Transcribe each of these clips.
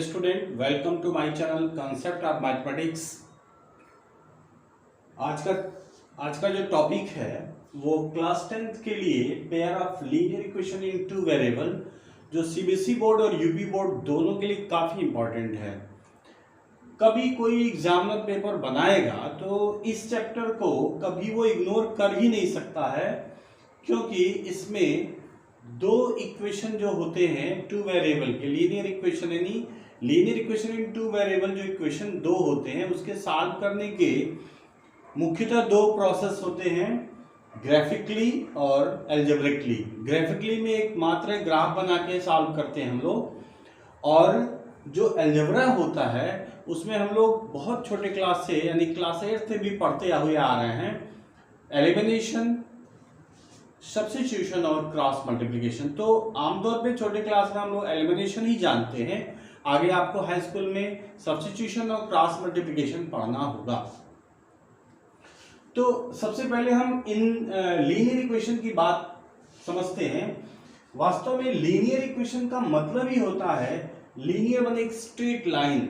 Student, welcome to my channel concept of mathematics. आज का जो टॉपिक है वो क्लास 10th के लिए pair of linear equation in two variable, जो सीबीएसई बोर्ड और यूपी बोर्ड दोनों के लिए काफ़ी इंपॉर्टेंट है। कभी कोई एग्जामिनर पेपर बनाएगा तो इस चैप्टर को कभी वो इग्नोर कर ही नहीं सकता है, क्योंकि इसमें दो इक्वेशन जो होते हैं टू वेरिएबल के, लीनियर इक्वेशन यानी linear equation in two variable, जो इक्वेशन दो होते हैं उसके सॉल्व करने के मुख्यतः दो प्रोसेस होते हैं, ग्राफिकली और एल्जेब्रिकली। ग्राफिकली में एक मात्र ग्राफ बना के सॉल्व करते हैं हम लोग, और जो एल्जेब्रा होता है उसमें हम लोग बहुत छोटे क्लास से यानी क्लास 8 से भी पढ़ते हुए आ रहे हैं, एलिमिनेशन, सब्स्टिट्यूशन और क्रॉस मल्टीप्लिकेशन। तो आमतौर पे छोटे क्लास में हम लोग एलिमिनेशन ही जानते हैं, आगे आपको हाई स्कूल में सब्स्टिट्यूशन और क्रॉस मल्टीप्लिकेशन पढ़ना होगा। तो सबसे पहले हम इन लीनियर इक्वेशन की बात समझते हैं। वास्तव में लीनियर इक्वेशन का मतलब ही होता है, लीनियर माने एक स्ट्रेट लाइन,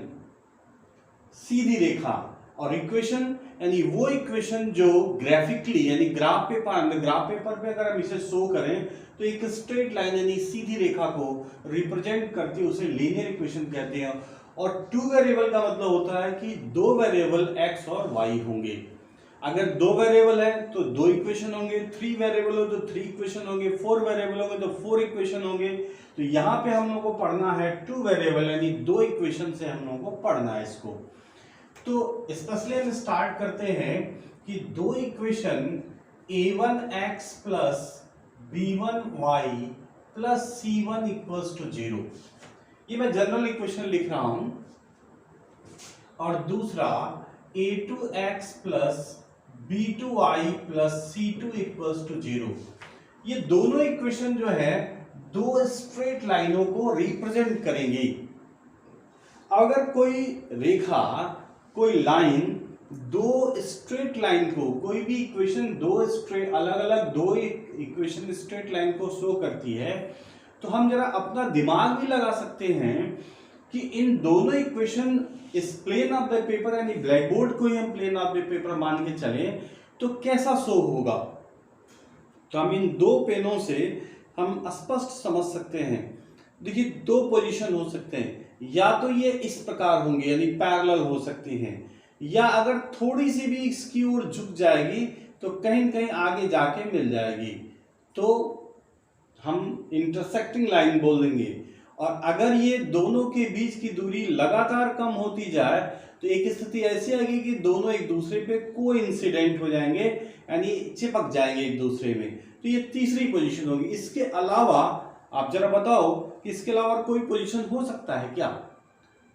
सीधी रेखा, और इक्वेशन यानी वो इक्वेशन जो ग्राफिकली यानी ग्राफ पेपर पे अगर हम इसे शो करें तो एक स्ट्रेट लाइन यानी सीधी रेखा को रिप्रेजेंट करती है, उसे लीनियर इक्वेशन कहते हैं। और टू वेरिएबल का मतलब होता है कि दो वेरिएबल x और y होंगे। अगर दो वेरिएबल है तो दो इक्वेशन होंगे, थ्री वेरिएबल हो तो थ्री इक्वेशन होंगे, फोर वेरिएबल होंगे तो फोर इक्वेशन होंगे। तो यहाँ पे हम लोग को पढ़ना है टू वेरिएबल यानी दो इक्वेशन से हम लोग को पढ़ना है इसको। तो स्पेशली हम स्टार्ट करते हैं कि दो equation a1x plus b1y plus c1 equals to 0, ये मैं जनरल इक्वेशन लिख रहा हूं, और दूसरा a2x plus b2y plus c2 equals to 0। ये दोनों इक्वेशन जो है दो स्ट्रेट लाइनों को रिप्रेजेंट करेंगे। अगर कोई रेखा, कोई लाइन दो स्ट्रेट लाइन को, कोई भी इक्वेशन दो स्ट्रेट अलग अलग दो इक्वेशन स्ट्रेट लाइन को शो करती है, तो हम जरा अपना दिमाग भी लगा सकते हैं कि इन दोनों इक्वेशन इस प्लेन ऑफ द पेपर यानी ब्लैक बोर्ड को ही हम प्लेन ऑफ द पेपर मान के चलें तो कैसा शो होगा। तो हम इन दो पेनों से हम स्पष्ट समझ सकते हैं। देखिए, दो पोजीशन हो सकते हैं, या तो ये इस प्रकार होंगे यानी पैरेलल हो सकती हैं, या अगर थोड़ी सी भी इसकी ओर झुक जाएगी तो कहीं न कहीं आगे जाके मिल जाएगी, तो हम इंटरसेक्टिंग लाइन बोल देंगे। और अगर ये दोनों के बीच की दूरी लगातार कम होती जाए तो एक स्थिति ऐसी आएगी कि दोनों एक दूसरे पे कोइंसिडेंट हो जाएंगे यानी चिपक जाएंगे एक दूसरे में। तो ये तीसरी पोजीशन होगी। इसके अलावा आप जरा बताओ कि इसके अलावा कोई पोजीशन हो सकता है क्या?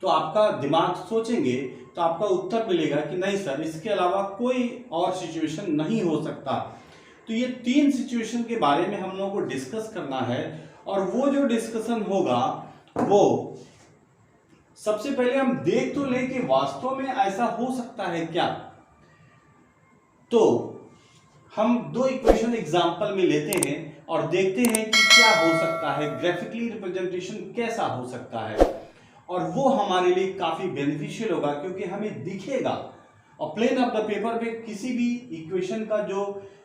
तो आपका दिमाग सोचेंगे तो आपका उत्तर मिलेगा कि नहीं सर, इसके अलावा कोई और सिचुएशन नहीं हो सकता। तो ये तीन सिचुएशन के बारे में हम लोगों को डिस्कस करना है, और वो जो डिस्कशन होगा वो सबसे पहले हम देख तो लें कि वास्तव में ऐसा हो सकता है क्या। तो हम दो इक्वेशन एग्जांपल में लेते हैं और देखते हैं कि क्या हो सकता है, ग्राफिकली रिप्रेजेंटेशन कैसा हो सकता है, और वो हमारे लिए काफी बेनिफिशियल होगा क्योंकि हमें दिखेगा। और प्लेन ऑफ द पेपर पे किसी भी इक्वेशन का जो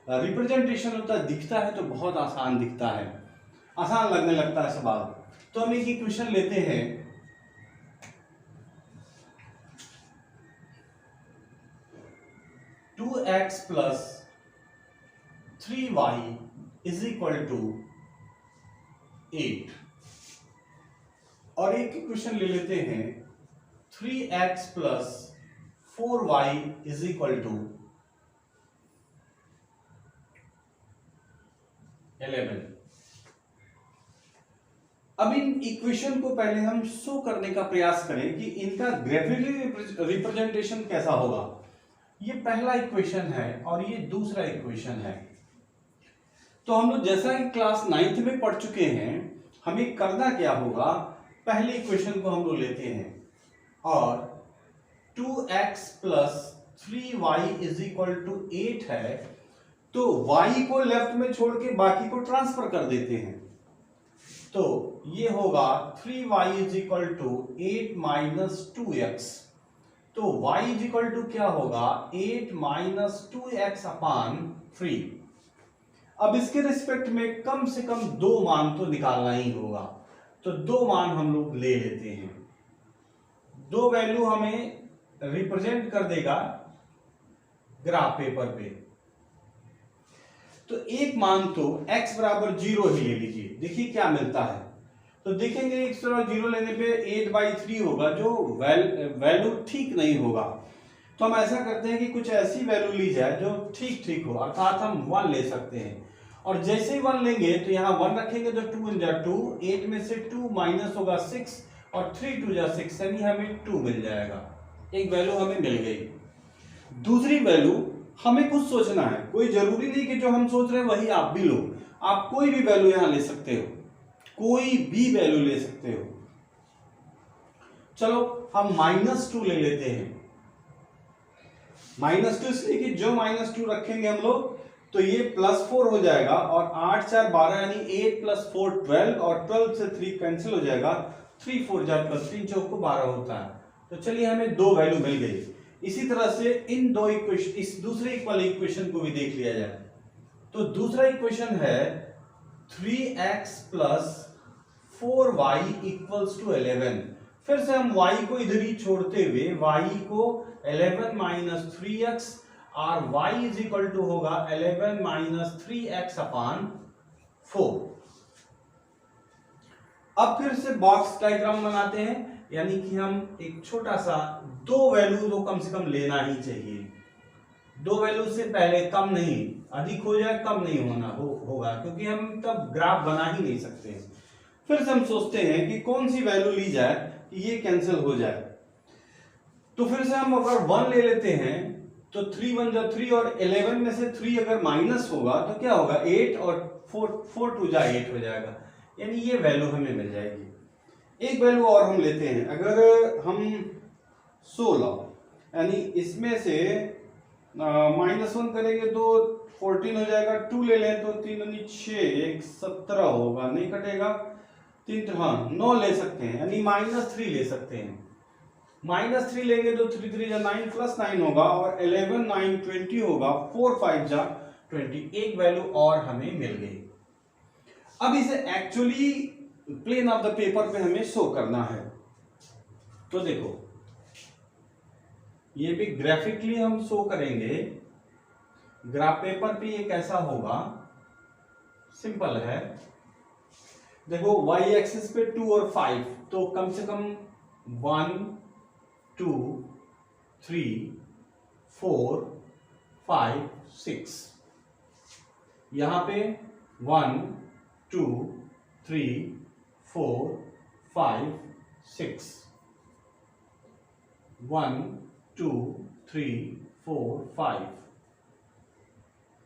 रिप्रेजेंटेशन होता है दिखता है तो बहुत आसान दिखता है, आसान लगने लगता है सवाल। तो हम एक इक्वेशन लेते हैं, two x plus 3y is equal to 8, और एक इक्वेशन ले लेते हैं 3x plus 4y is equal to 11। अब इन इक्वेशन को पहले हम शो करने का प्रयास करें कि इनका ग्राफिकली रिप्रेजेंटेशन कैसा होगा। ये पहला इक्वेशन है और ये दूसरा इक्वेशन है। तो हम लोग जैसा कि क्लास 9th में पढ़ चुके हैं, हमें करना क्या होगा, पहले इक्वेशन को हम लोग लेते हैं और 2x plus 3y is equal to 8 है, तो y को लेफ्ट में छोड़ के बाकी को ट्रांसफर कर देते हैं। तो ये होगा 3y is equal to 8 minus 2x। तो y इज इक्वल टू क्या होगा 8 माइनस 2x अपान 3। अब इसके रिस्पेक्ट में कम से कम दो मान तो निकालना ही होगा, तो दो मान हम लोग ले लेते हैं। दो वैल्यू हमें रिप्रेजेंट कर देगा ग्राफ पेपर पे। तो एक मान तो x बराबर 0 ही ले लीजिए, देखिए क्या मिलता है। तो देखेंगे x बराबर 0 लेने पे 8/3 होगा, जो वैल्यू ठीक नहीं होगा। तो हम ऐसा करते हैं कि कुछ ऐसी वैल्यू ली जाए जो ठीक ठीक हो, अर्थात हम 1 ले सकते हैं। और जैसे ही 1 लेंगे तो यहाँ 1 रखेंगे तो 2 × 2, 8 में से 2 माइनस होगा 6 और 3 × 2 6, यानी हमें 2 मिल जाएगा। एक वैल्यू हमें मिल गई। दूसरी वैल्यू हमें कुछ सोचना है, कोई जरूरी नहीं कि जो हम सोच रहे हैं वही आप भी लो। आप कोई भी वैल्यू यहां ले सकते हो, कोई भी वैल्यू ले सकते हो। चलो हम -2 ले लेते हैं। -2 इसलिए कि जो -2 रखेंगे हम लोग तो ये +4 हो जाएगा, और 8 4 12 यानी 8 + 4 12, और 12 से 3 कैंसिल हो जाएगा, 3 4 जा +3 चौक को 12 होता है। तो चलिए हमें दो वैल्यू मिल गई। इसी तरह से इन दो इक्वेशन, इस दूसरे इक्वल इक्वेशन को भी देख लिया जाए। तो दूसरा इक्वेशन है 3x + 4y = 11। फिर से हम y को इधर ही छोड़ते हुए y को 11 - 3x और y = होगा 11 - 3x अपान 4। अब फिर से बॉक्स डायग्राम बनाते हैं, यानी कि हम एक छोटा सा दो वैल्यू तो कम से कम लेना ही चाहिए। दो वैल्यू से पहले कम नहीं, अधिक हो जाए कम नहीं होगा, क्योंकि हम तब ग्राफ बना ही नहीं सकते। फिर से हम सोचते हैं कि कौन सी वैल्यू ली जाए कि ये कैंसिल हो जाए। तो फिर से हम अगर 1 ले लेते हैं तो 3 1 जा 3, और 11 में से 3 अगर माइनस होगा तो क्या होगा 8, और 4 2 जा 8 हो जाएगा, यानी ये वैल्यू हमें मिल जाएगी। एक वैल्यू और हम लेते हैं, अगर हम 16 यानी इसमें से -1 करेंगे तो 14 हो जाएगा। 2 ले लें तो 3 यानी 6 1 17 होगा, नहीं कटेगा। 3 हाँ 9 ले सकते हैं, यानी -3 ले सकते हैं। -3 लेंगे तो 3 3 जा 9 + 9 होगा, और 11 9 20 होगा, 4 5 जा 20। एक वैल्यू और हमें मिल गई। अब इसे actually plane of the paper पे हमें शो करना है। तो देखो ये भी ग्राफिकली हम शो करेंगे। ग्राफ पेपर पे ये कैसा होगा, सिंपल है। देखो y एक्सिस पे 2 और 5, तो कम से कम 1 2 3 4 5 6, यहां पे 1 2 3 4 5 6, 1 2 3 4 5,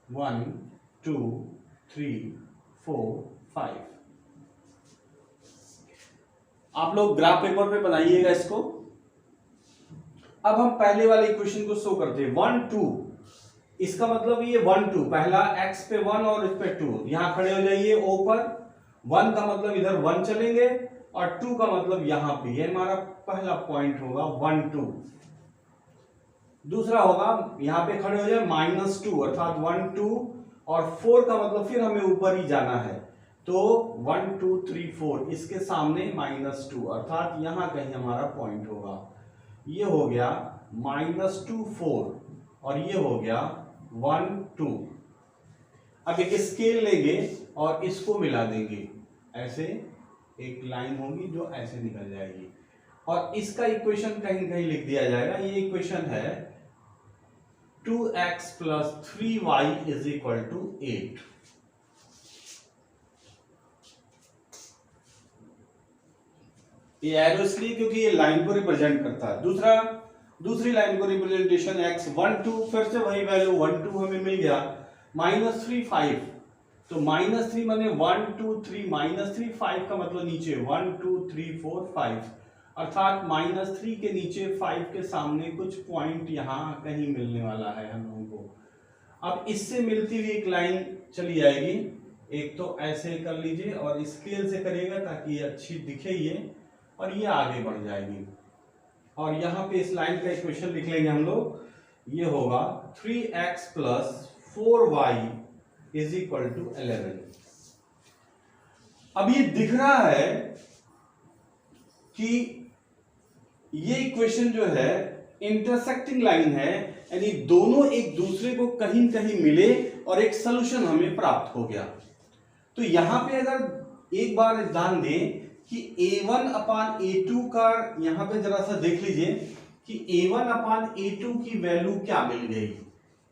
1 2 3 4 5। आप लोग ग्राफ पेपर पे बनाइएगा इसको। अब हम पहले वाले इक्वेशन को शो करते हैं। 1 2, इसका मतलब ये 1 2, पहला x पे 1 और इस पे 2, यहां खड़े हो जाइए O पर। 1 का मतलब इधर 1 चलेंगे, और 2 का मतलब यहां पे, ये हमारा पहला पॉइंट होगा 1 2। दूसरा होगा यहां पे खड़े हो जाए -2, अर्थात 1 2, और 4 का मतलब फिर हमें ऊपर ही जाना है, तो 1 2 3 4, इसके सामने -2, अर्थात यहां कहीं हमारा पॉइंट होगा। ये हो गया -2 4, और ये हो गया 1 2। अब एक स्केल लेंगे और इसको मिला देंगे, ऐसे एक लाइन होगी जो ऐसे निकल जाएगी, और इसका इक्वेशन कहीं कहीं लिख दिया जाएगा। ये इक्वेशन है 2x + 3y = 8। ये एरो इसलिए क्योंकि ये लाइन को रिप्रेजेंट करता है। दूसरी लाइन को रिप्रेजेंटेशन x 1 2, फिर से वही वैल्यू 1 2 हमें मिल गया। -3 5, तो -3 माने 1 2 3, -3 5 का मतलब नीचे 1 2 3 4 5, अर्थात -3 के नीचे 5 के सामने कुछ पॉइंट यहां कहीं मिलने वाला है हम लोगों को। अब इससे मिलती हुई एक लाइन चली जाएगी, एक तो ऐसे कर लीजिए और स्केल से करिएगा ताकि ये अच्छी दिखे ये, और ये आगे बढ़ जाएगी। और यहाँ पे इस लाइन का इक्वेशन लिख लेंगे हम लोग, ये होगा 3x plus 4y is equal to 11। अब ये दिख रहा है कि ये इक्वेशन जो है इंटरसेक्टिंग लाइन है, यानी दोनों एक दूसरे को कहीं न कहीं मिले और एक सॉल्यूशन हमें प्राप्त हो गया। तो यहां पे अगर एक बार ध्यान दें कि a1 अपान a2 का, यहां पे जरा सा देख लीजिए कि a1 अपान a2 की वैल्यू क्या मिल गई।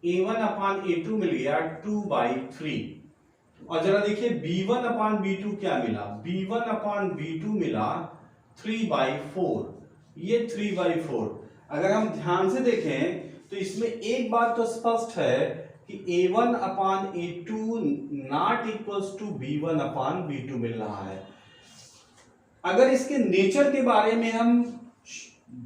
a1 अपान a2 मिल गया 2/3, और जरा देखिए b1 अपान b2 क्या मिला, b1 अपान b2 मिला 3/4, ये 3/4। अगर हम ध्यान से देखें तो इसमें एक बात तो स्पष्ट है कि a1 upon a2 not equals to b1 upon b2 मिल रहा है। अगर इसके नेचर के बारे में हम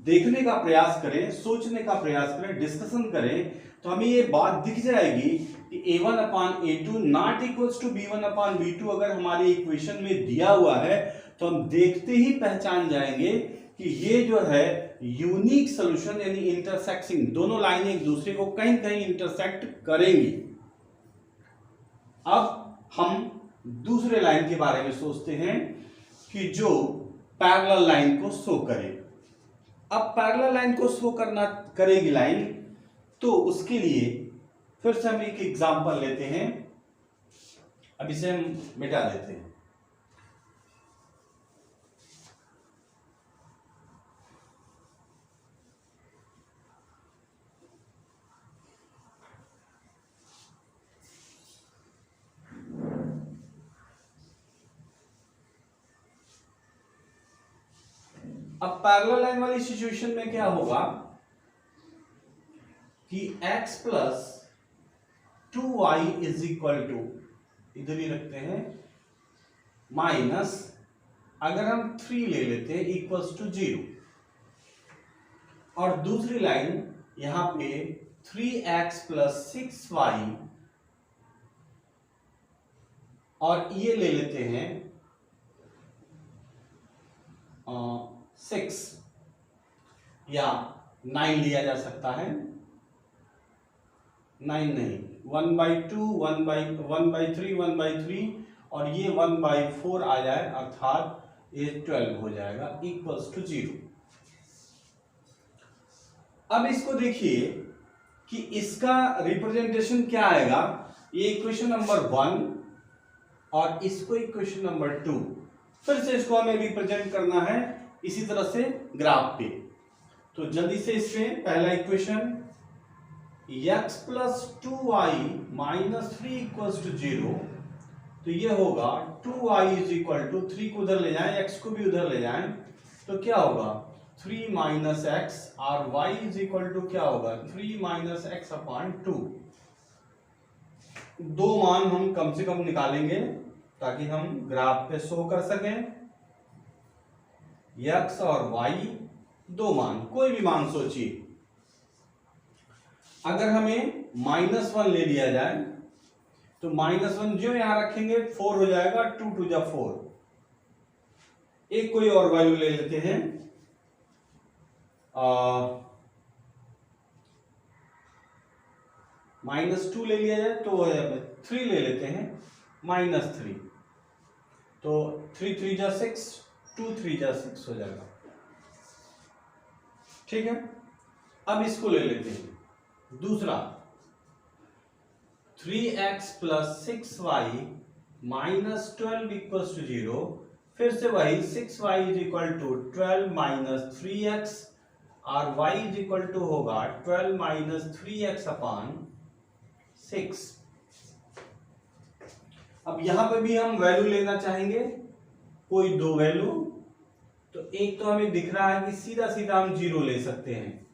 देखने का प्रयास करें, सोचने का प्रयास करें, डिस्कशन करें, तो हमें ये बात दिख जाएगी कि a1 upon a2 not equals to b1 upon b2 अगर हमारे इक्वेशन में दिया हुआ है तो हम देखते ही पहचान जाएंगे कि ये जो है यूनिक सॉल्यूशन यानी इंटरसेक्टिंग, दोनों लाइनें एक दूसरे को कहीं कहीं इंटरसेक्ट करेंगी। अब हम दूसरे लाइन के बारे में सोचते हैं कि जो पैरेलल लाइन को शो करे। अब पैरेलल लाइन को शो करना करेगी लाइन, तो उसके लिए फिर से हम एक एग्जांपल लेते हैं। अब इसे हम मिटा देते हैं। अब पैरेलल लाइन वाली सिचुएशन में क्या होगा कि x plus 2y is equal to, इधर ही रखते हैं, माइनस, अगर हम 3 ले लेते हैं इक्वल्स टू 0, और दूसरी लाइन यहां पे 3x प्लस 6y, और ये ले लेते हैं 6 या 9 लिया जा सकता है, 9 नहीं, 1/2, 1/3, 1/3, और ये 1/4 आ जाए, अर्थात ये 12 हो जाएगा इक्वल्स टू 0। अब इसको देखिए कि इसका रिप्रेजेंटेशन क्या आएगा। ये इक्वेशन नंबर 1 और इसको इक्वेशन नंबर 2, फिर से इसको हमें रिप्रेजेंट करना है इसी तरह से ग्राफ पे। तो जल्दी से इसमें पहला equation x plus 2y minus 3 equals to 0, तो ये होगा 2y इज इक्वल टू, 3 को उधर ले जाएं, x को भी उधर ले जाएं, तो क्या होगा 3 माइनस एक्स, और y इज इक्वल टू क्या होगा 3 माइनस एक्स अपॉन 2। दो मान हम कम से कम निकालेंगे ताकि हम ग्राफ पे शो कर सकें। x और y दो मान, कोई भी मान सोचिए। अगर हमें -1 ले लिया जाए तो -1 जो यहां रखेंगे 4 हो जाएगा, 2 2 जा 4। एक कोई और वैल्यू ले लेते हैं, -2 ले लिया जाए तो 3 ले लेते हैं, -3, तो 3 3 जा 6, 2 3 जा 6 हो जाएगा। ठीक है, अब इसको ले लेते हैं दूसरा, 3x plus 6y minus 12 equals to 0, फिर से वही 6y is equal to 12 minus 3x, और y इज इक्वल टू होगा 12 माइनस 3x अपॉन 6। अब यहां पे भी हम वैल्यू लेना चाहेंगे, कोई दो वैल्यू। तो एक तो हमें दिख रहा है कि सीधा सीधा हम 0 ले सकते हैं,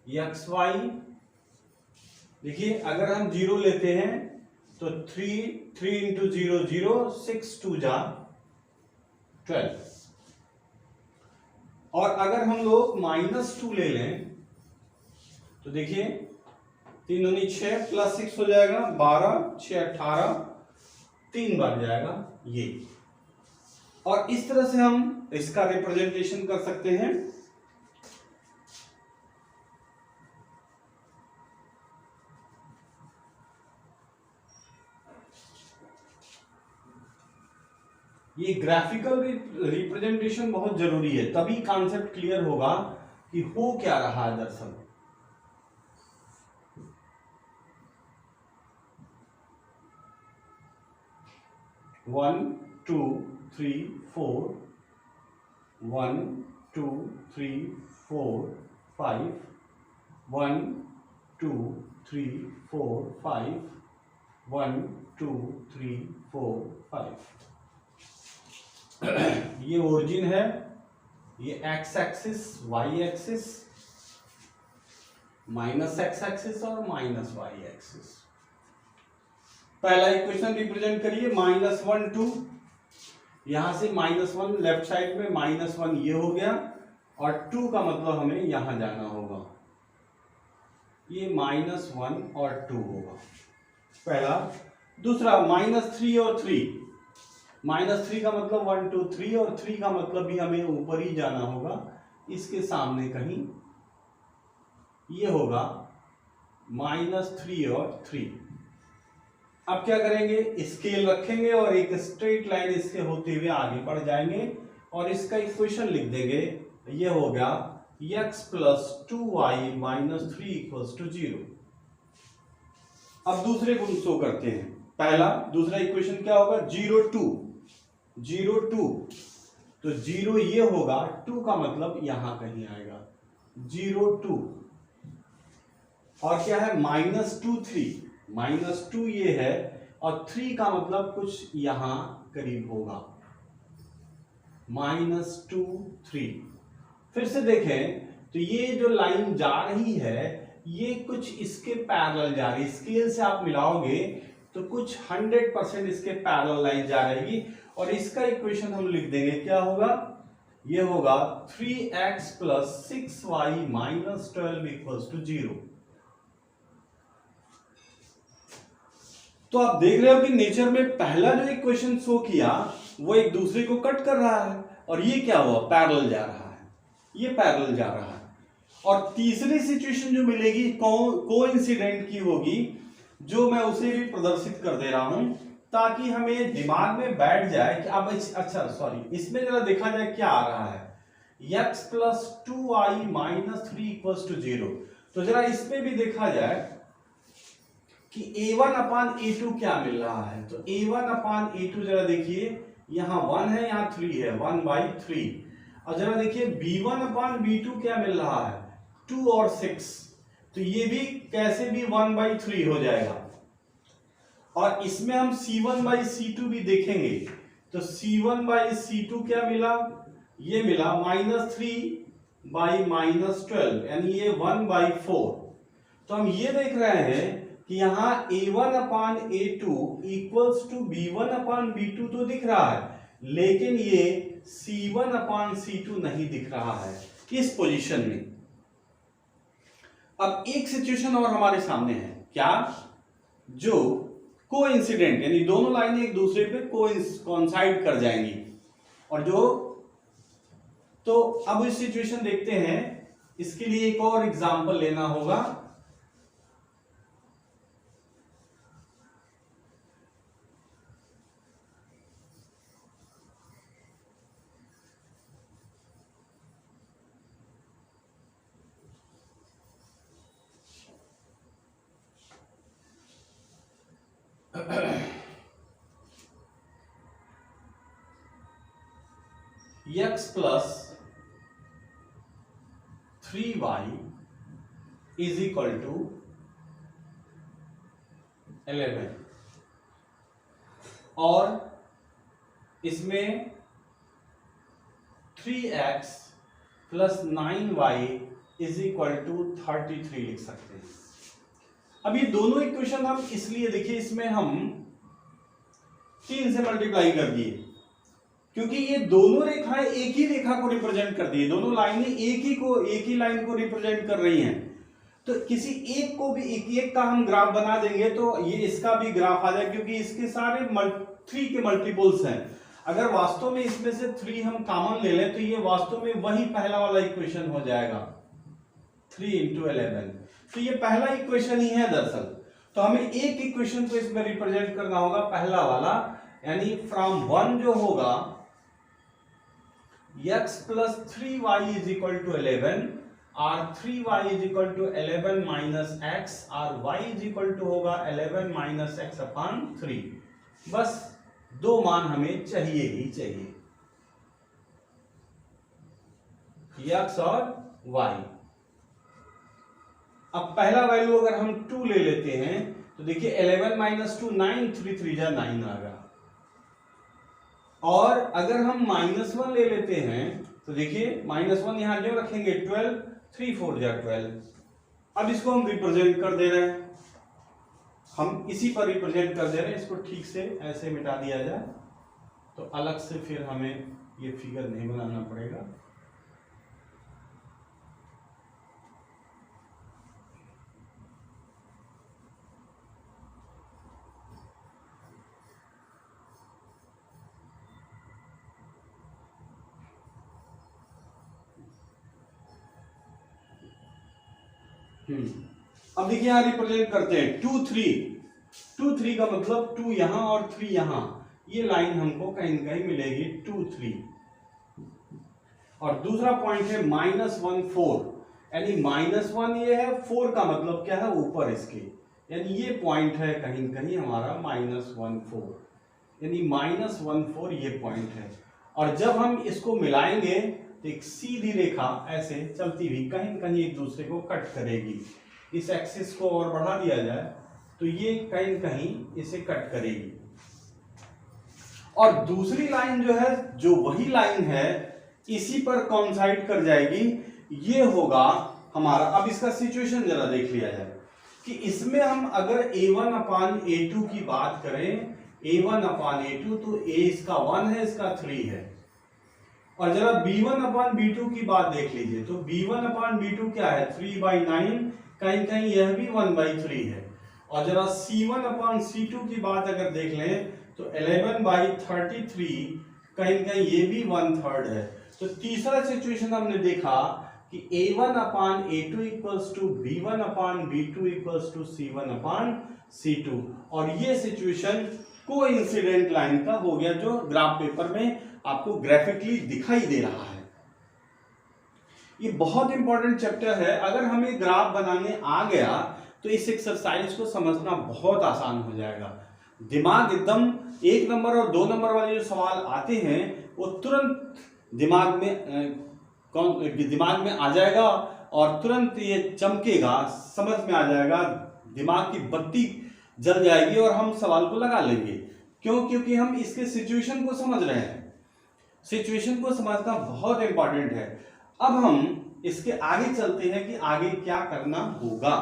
एक्स वाई। देखिए अगर हम 0 लेते हैं तो 3 इंटू 0 0, 6 2 जा 12, और अगर हम लोग -2 ले लें तो देखिए 3 दूनी 6 प्लस 6 हो जाएगा 12, 6 18, 3 बार जाएगा ये। और इस तरह से हम इसका रिप्रेजेंटेशन कर सकते हैं। ये ग्राफिकल रिप्रेजेंटेशन बहुत जरूरी है, तभी कॉन्सेप्ट क्लियर होगा कि हो क्या रहा है दरअसल। One two three four, 1 2 3 4 5, 1 2 3 4 5, 1 2 3 4 5। ये ओरिजिन है, ये x axis, y axis, minus x axis और माइनस वाई एक्सिस। पहला इक्वेशन रिप्रेजेंट करिए, -1 2, यहां से -1 लेफ्ट साइड में, -1 ये हो गया और 2 का मतलब हमें यहां जाना होगा, ये -1 और 2 होगा पहला। दूसरा -3 और 3, -3 का मतलब 1 2 3 और 3 का मतलब भी हमें ऊपर ही जाना होगा, इसके सामने कहीं ये होगा -3 और 3। अब क्या करेंगे, स्केल रखेंगे और एक स्ट्रेट लाइन इसके होते हुए आगे बढ़ जाएंगे और इसका इक्वेशन लिख देंगे, ये हो गया x + 2y - 3 = 0। अब दूसरे को शो करते हैं। पहला दूसरा इक्वेशन क्या होगा, 0 2 0 2, तो 0 ये होगा, 2 का मतलब यहां कहीं आएगा, 0 2। और क्या है, -2 3, -2 ये है और 3 का मतलब कुछ यहां करीब होगा, -2 3। फिर से देखें तो ये जो लाइन जा रही है ये कुछ इसके पैरेलल जा रही है, स्केल से आप मिलाओगे तो कुछ 100% इसके पैरेलल लाइन जा रहेगी और इसका इक्वेशन हम लिख देंगे, क्या होगा, ये होगा 3x + 6y - 12 = 0। तो आप देख रहे हो कि नेचर में पहला जो इक्वेशन शो किया वो एक दूसरे को कट कर रहा है और ये क्या हुआ, पैरेलल जा रहा है, ये पैरेलल जा रहा है। और तीसरी सिचुएशन जो मिलेगी कोइंसिडेंट की होगी, जो मैं उसे भी प्रदर्शित कर दे रहा हूं ताकि हमें दिमाग में बैठ जाए कि अब अच्छा सॉरी, इसमें जरा देखा जाए क्या आ रहा है, x + 2y - 3 = 0। तो जरा इसमें भी देखा जाए कि a1/a2 क्या मिल रहा है। तो a1/a2 जरा देखिए, यहां 1 है, यहां 3 है, 1/3। और जरा देखिए b1/b2 क्या मिल रहा है, 2 और 6, तो ये भी कैसे भी 1/3 हो जाएगा। और इसमें हम c1/c2 भी देखेंगे, तो c1/c2 क्या मिला, ये मिला -3/-12, यानी ये 1/4। तो हम ये देख रहे हैं कि यहां a1/a2 = b1/b2 तो दिख रहा है, लेकिन ये c1/c2 नहीं दिख रहा है इस पोजीशन में। अब एक सिचुएशन और हमारे सामने है, क्या, जो कोइंसिडेंट यानी दोनों लाइनें एक दूसरे पे कोइंसाइड कर जाएंगी और जो, तो अब इस सिचुएशन देखते हैं, इसके लिए एक और एग्जांपल लेना होगा। x + 3y = 11 और इसमें 3x + 9y = 33 लिख सकते हैं। अब ये दोनों इक्वेशन हम इसलिए देखिए, इसमें हम 3 से मल्टीप्लाई कर दिए क्योंकि ये दोनों रेखाएं एक ही रेखा को रिप्रेजेंट करती है, दोनों लाइनें एक ही लाइन को रिप्रेजेंट कर रही हैं। तो किसी एक को भी एक का हम ग्राफ बना देंगे तो ये इसका भी ग्राफ आ जाए, क्योंकि इसके सारे 3 के मल्टीपल्स हैं। अगर वास्तव में इसमें से 3 हम कॉमन ले लें तो ये वास्तव में वही पहला वाला इक्वेशन हो जाएगा, 3 इंटू 11। तो ये पहला इक्वेशन ही है दरअसल। तो हमें एक इक्वेशन को इसमें रिप्रेजेंट करना होगा, पहला वाला, यानी फ्रॉम 1 जो होगा x plus 3y is equal to 11 और 3y is equal to 11 minus x और y इज इक्वल टू होगा 11 माइनस एक्स अपॉन 3। बस दो मान हमें चाहिए ही चाहिए, x और y। अब पहला वैल्यू अगर हम 2 ले लेते हैं तो देखिए 11 माइनस 2 9, 3 3 जा 9 आ गया। और अगर हम -1 ले लेते हैं तो देखिए -1 यहां जो रखेंगे 12, 3 4 जा 12। अब इसको हम रिप्रेजेंट कर दे रहे हैं, हम इसी पर रिप्रेजेंट कर दे रहे हैं। इसको ठीक से ऐसे मिटा दिया जाए तो अलग से फिर हमें ये फिगर नहीं बनाना पड़ेगा। अब देखिए यहां रिप्रेजेंट करते हैं 2 3 का मतलब 2 यहां और 3 यहां, ये लाइन हमको कहीं ना कहीं मिलेगी 2 3। और दूसरा पॉइंट है -1 4, यानी -1 ये है, 4 का मतलब क्या है ऊपर इसके, यानी ये पॉइंट है कहीं ना कहीं हमारा -1 4, यानी -1 4 ये पॉइंट है। और जब हम इसको मिलाएंगे तो एक सीधी रेखा ऐसे चलती हुई कहीं न कहीं एक दूसरे को कट करेगी। इस एक्सिस को और बढ़ा दिया जाए तो ये कहीं न कहीं इसे कट करेगी। और दूसरी लाइन जो है, जो वही लाइन है, इसी पर कॉन्साइड कर जाएगी, ये होगा हमारा। अब इसका सिचुएशन जरा देख लिया जाए कि इसमें हम अगर a1 अपान a2 की बात करें, a1 अपान a2, तो a इसका 1 है, इसका 3 है। और जरा b1 अपान b2 की बात देख लीजिए तो b1 अपान b2 क्या है 3/9, कहीं कहीं यह भी 1/3 है। और जरा c1 अपान c2 की बात अगर देख लें तो 11/33, कहीं कहीं ये भी 1/3 है। तो तीसरा सिचुएशन हमने देखा कि a1 upon a2 equals to b1 upon b2 equals to c1 upon c2। और ये सिचुएशन कोइंसिडेंट लाइन का हो गया, जो ग्राफ पेपर में आपको ग्राफिकली दिखाई दे रहा है। ये बहुत इंपॉर्टेंट चैप्टर है। अगर हमें ग्राफ बनाने आ गया तो इस एक्सरसाइज को समझना बहुत आसान हो जाएगा। दिमाग एकदम 1 नंबर और 2 नंबर वाले जो सवाल आते हैं वो तुरंत दिमाग में आ जाएगा और तुरंत ये चमकेगा, समझ में आ जाएगा, दिमाग की बत्ती जल जाएगी और हम सवाल को लगा लेंगे। क्यों? क्योंकि हम इसके सिचुएशन को समझ रहे हैं। सिचुएशन को समझना बहुत इंपॉर्टेंट है। अब हम इसके आगे चलते हैं कि आगे क्या करना होगा।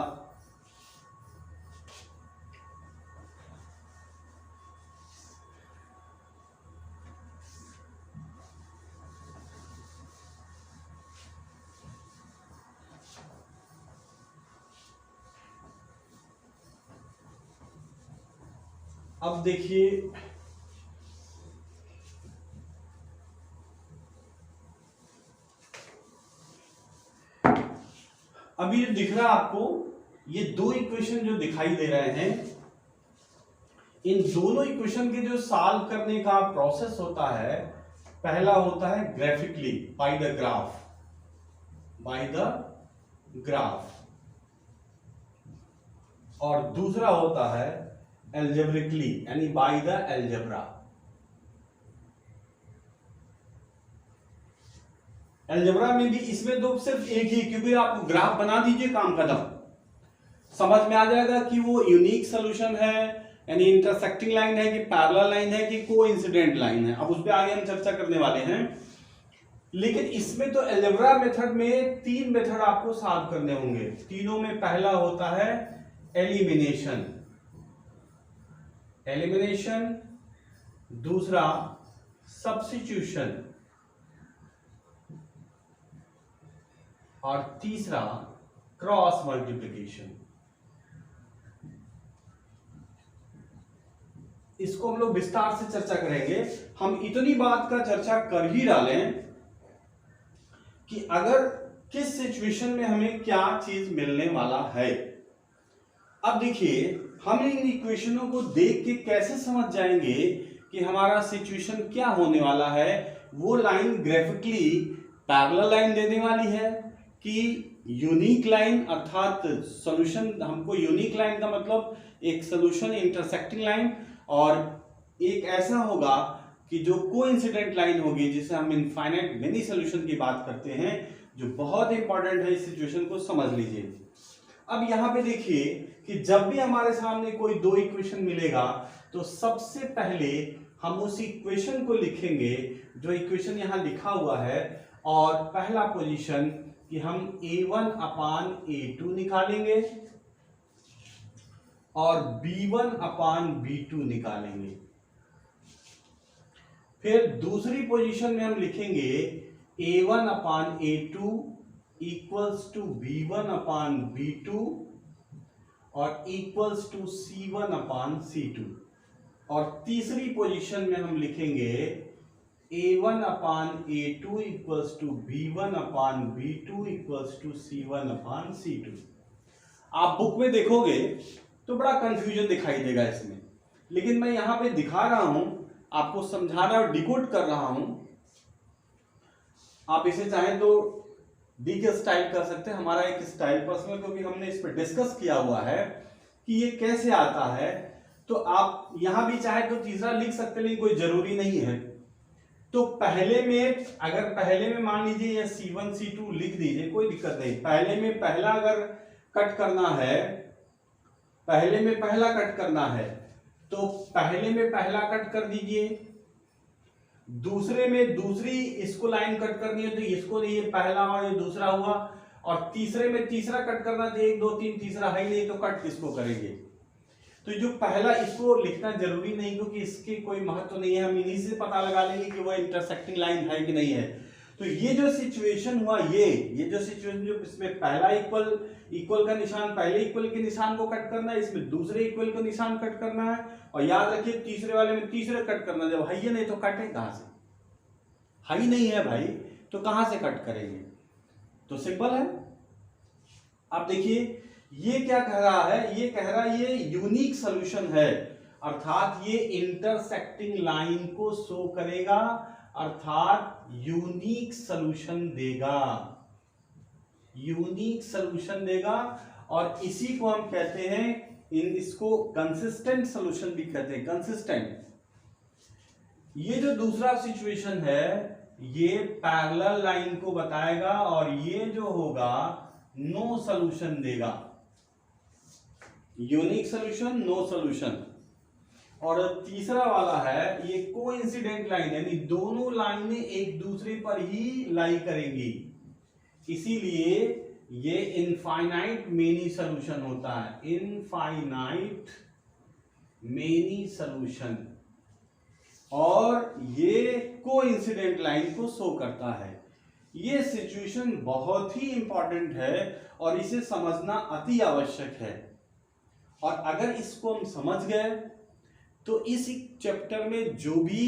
अब देखिए अभी जो दिख रहा है आपको, ये दो इक्वेशन जो दिखाई दे रहे हैं, इन दोनों इक्वेशन के जो सॉल्व करने का प्रोसेस होता है, पहला होता है ग्राफिकली बाय द ग्राफ, और दूसरा होता है एल्जेब्रिकली यानी बाय द एल्जेब्रा। एल्जेब्रा में भी इसमें तो सिर्फ एक ही, क्योंकि आप ग्राफ बना दीजिए, काम खत्म, समझ में आ जाएगा कि वो यूनिक सॉल्यूशन है, यानी इंटरसेक्टिंग लाइन है कि पैरेलल लाइन है कि कोइंसिडेंट लाइन है। अब उस पर आगे हम चर्चा करने वाले हैं। लेकिन इसमें तो एल्जेब्रा मेथड में 3 मेथड आपको सॉल्व करने होंगे। तीनों में पहला होता है एलिमिनेशन, दूसरा सब्स्टिट्यूशन और तीसरा क्रॉस मल्टीप्लिकेशन। इसको हम लोग विस्तार से चर्चा करेंगे। हम इतनी बात का चर्चा कर ही डालें कि अगर किस सिचुएशन में हमें क्या चीज मिलने वाला है। अब देखिए, हम इन इक्वेशनों को देख के कैसे समझ जाएंगे कि हमारा सिचुएशन क्या होने वाला है। वो लाइन ग्राफिकली पैरेलल लाइन देने वाली है कि यूनिक लाइन, अर्थात सॉल्यूशन, हमको यूनिक लाइन का मतलब एक सॉल्यूशन इंटरसेक्टिंग लाइन, और एक ऐसा होगा कि जो कोइंसिडेंट लाइन होगी जिसे हम इनफाइनाइट मेनी सॉल्यूशन की बात करते हैं, जो बहुत इंपॉर्टेंट है। इस सिचुएशन को समझ लीजिए। अब यहां पे देखिए कि जब भी हमारे सामने कोई दो इक्वेशन मिलेगा तो सबसे पहले हम उस इक्वेशन को लिखेंगे जो इक्वेशन यहां लिखा हुआ है, और पहला पोजीशन कि हम a1 अपान a2 निकालेंगे और b1 अपान b2 निकालेंगे। फिर दूसरी पोजीशन में हम लिखेंगे a1 upon a2 equals to b1 upon b2 और equals to c1 upon c2। और तीसरी पोजीशन में हम लिखेंगे a1 upon a2 equals to b1 upon b2 equals to c1 upon c2। आप बुक में देखोगे तो बड़ा कंफ्यूजन दिखाई देगा इसमें, लेकिन मैं यहां पे दिखा रहा हूं, आपको समझा रहा और डिकोड कर रहा हूं। आप इसे चाहें तो डी के स्टाइल कर सकते हैं, हमारा एक स्टाइल पर्सनल, क्योंकि हमने इस पर डिस्कस किया हुआ है कि ये कैसे आता है। तो आप यहां भी चाहे तो तीसरा लिख सकते हैं, लेकिन कोई जरूरी नहीं है। तो पहले में, अगर पहले में मान लीजिए या C1 C2 लिख दीजिए, कोई दिक्कत नहीं। पहले में पहला अगर कट करना है, पहले में पहला कट करना है तो पहले में पहला कट कर दीजिए। दूसरे में दूसरी इसको लाइन कट करनी है तो इसको, ये पहला और ये दूसरा हुआ। और तीसरे में तीसरा कट करना चाहिए, 1 2 3 तीसरा है ही नहीं तो कट किसको करेंगे। तो जो पहला, इसको लिखना जरूरी नहीं क्योंकि इसके कोई महत्व नहीं है, हम इन्हीं से पता लगा लेंगे कि वो इंटरसेक्टिंग लाइन है कि नहीं है। तो ये जो सिचुएशन हुआ, ये जो सिचुएशन, जो इसमें पहला इक्वल का निशान, पहले इक्वल के निशान को कट करना है, इसमें दूसरे इक्वल का निशान कट करना है, और याद रखिए तीसरे वाले में तीसरे कट करना। जब है ही नहीं तो कट है कहां से, है ही नहीं है भाई तो कहां से कट करेंगे। तो सिंपल है। अब देखिए ये क्या कह रहा है, ये कह रहा है ये यूनिक सॉल्यूशन है, अर्थात ये इंटरसेक्टिंग लाइन को शो करेगा, अर्थात यूनिक सॉल्यूशन देगा, यूनिक सॉल्यूशन देगा। और इसी को हम कहते हैं, इसको कंसिस्टेंट सॉल्यूशन भी कहते हैं, कंसिस्टेंट। ये जो दूसरा सिचुएशन है ये पैरेलल लाइन को बताएगा, और ये जो होगा नो सॉल्यूशन देगा, यूनिक सॉल्यूशन, नो सॉल्यूशन। और तीसरा वाला है ये कोइंसिडेंट लाइन, यानी दोनों लाइनें एक दूसरे पर ही लाई करेंगी, इसीलिए ये इनफाइनाइट मेनी सॉल्यूशन होता है, इनफाइनाइट मेनी सॉल्यूशन। और ये कोइंसिडेंट लाइन को शो करता है। ये सिचुएशन बहुत ही इंपॉर्टेंट है और इसे समझना अति आवश्यक है। और अगर इसको हम समझ गए तो इस चैप्टर में जो भी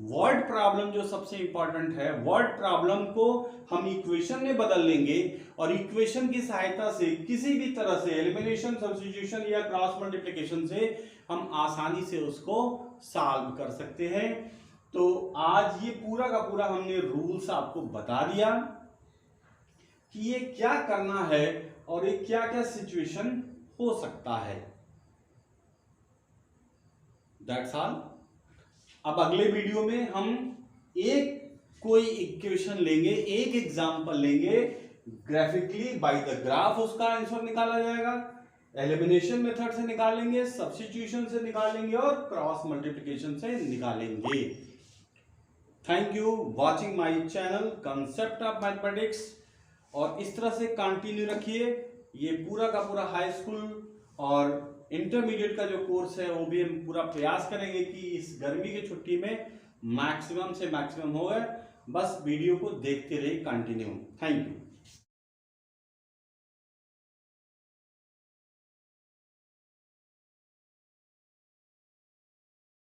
वर्ड प्रॉब्लम, जो सबसे इंपॉर्टेंट है, वर्ड प्रॉब्लम को हम इक्वेशन में बदल लेंगे, और इक्वेशन की सहायता से किसी भी तरह से एलिमिनेशन, सब्स्टिट्यूशन या क्रॉस मल्टीप्लिकेशन से हम आसानी से उसको सॉल्व कर सकते हैं। तो आज ये पूरा का पूरा हमने रूल्स आपको बता दिया कि ये क्या करना है और ये क्या क्या सिचुएशन हो सकता है। That's all. अब अगले वीडियो में हम कोई इक्वेशन लेंगे, एक एग्जांपल लेंगे, ग्राफिकली बाय द ग्राफ उसका आंसर निकाला जाएगा, एलिमिनेशन मेथड से निकालेंगे, सब्स्टिट्यूशन से निकालेंगे और क्रॉस मल्टीप्लिकेशन से निकालेंगे। Thank you watching my channel concept of mathematics. और इस तरह से कंटिन्यू रखिए। ये पूरा का पूरा हाई स्कूल और इंटरमीडिएट का जो कोर्स है वो भी हम पूरा प्रयास करेंगे कि इस गर्मी की छुट्टी में मैक्सिमम से मैक्सिमम हो गए। बस वीडियो को देखते रहिए कंटिन्यू। Thank you.